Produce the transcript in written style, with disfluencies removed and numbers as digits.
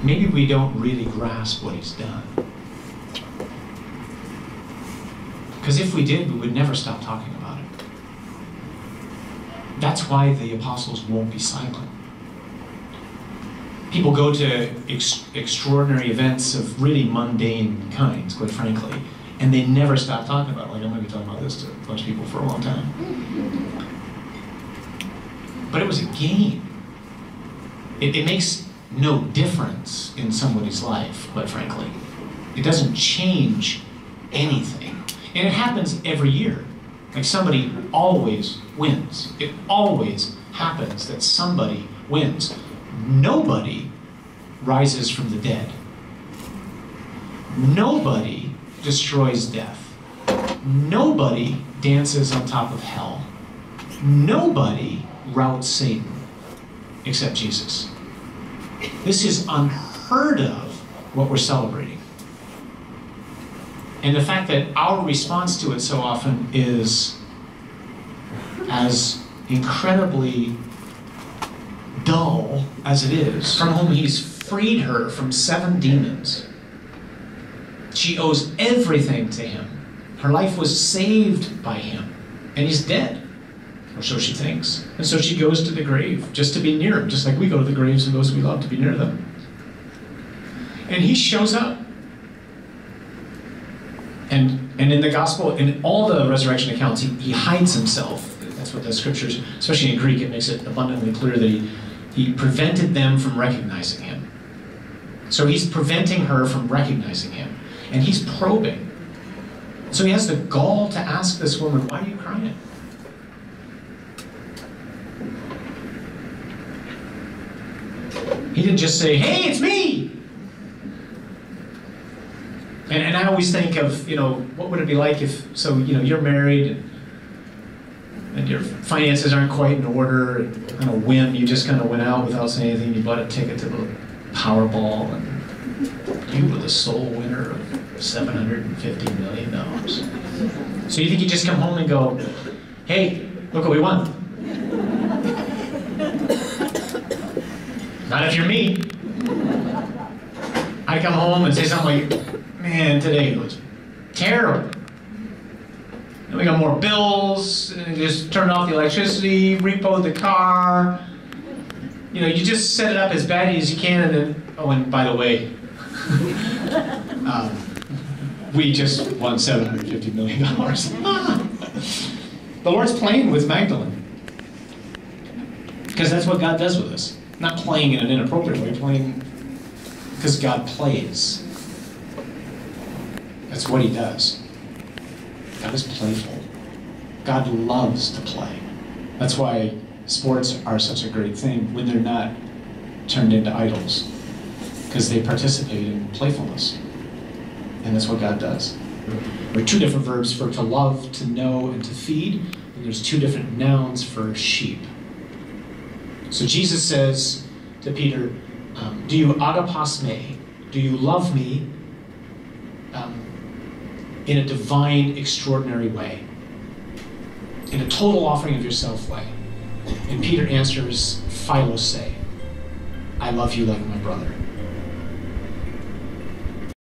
maybe we don't really grasp what he's done. Because if we did, we would never stop talking about it. That's why the apostles won't be silent. People go to extraordinary events of really mundane kinds, quite frankly, and they never stop talking about it. Like, I'm going to be talking about this to a bunch of people for a long time. But it was a game. It makes no difference in somebody's life, quite frankly. It doesn't change anything. And it happens every year. Like, somebody always wins. It always happens that somebody wins. Nobody rises from the dead. Nobody destroys death. Nobody dances on top of hell. Nobody routs Satan except Jesus. This is unheard of, what we're celebrating. And the fact that our response to it so often is as incredibly dull as it is, from whom he's freed her from 7 demons. She owes everything to him. Her life was saved by him, and he's dead. Or so she thinks. And so she goes to the grave just to be near him, just like we go to the graves of those we love to be near them. And he shows up. And in the gospel, in all the resurrection accounts, he hides himself. That's what the scriptures, especially in Greek, it makes it abundantly clear that he prevented them from recognizing him. So he's preventing her from recognizing him. And he's probing. So he has the gall to ask this woman, why are you crying? He didn't just say, hey, it's me! And I always think of, what would it be like if, you're married and your finances aren't quite in order, and on a whim, you just kind of went out without saying anything, you bought a ticket to the Powerball, and you were the sole winner of $750 million. So you think you just come home and go, hey, look what we won. Not if you're me. I come home and say something like, man, today was terrible. And we got more bills, and just turned off the electricity, repoed the car. You just set it up as badly as you can, and then, oh, and by the way, we just won $750 million. The Lord's playing with Magdalene. Because that's what God does with us. Not playing in an inappropriate way, playing because God plays. That's what he does. God is playful. God loves to play. That's why sports are such a great thing when they're not turned into idols, because they participate in playfulness. And that's what God does. There are 2 different verbs for to love, to know, and to feed. And there's 2 different nouns for sheep. So Jesus says to Peter, do you agapos me? Do you love me in a divine, extraordinary way? In a total offering of yourself way? And Peter answers, philose, I love you like my brother.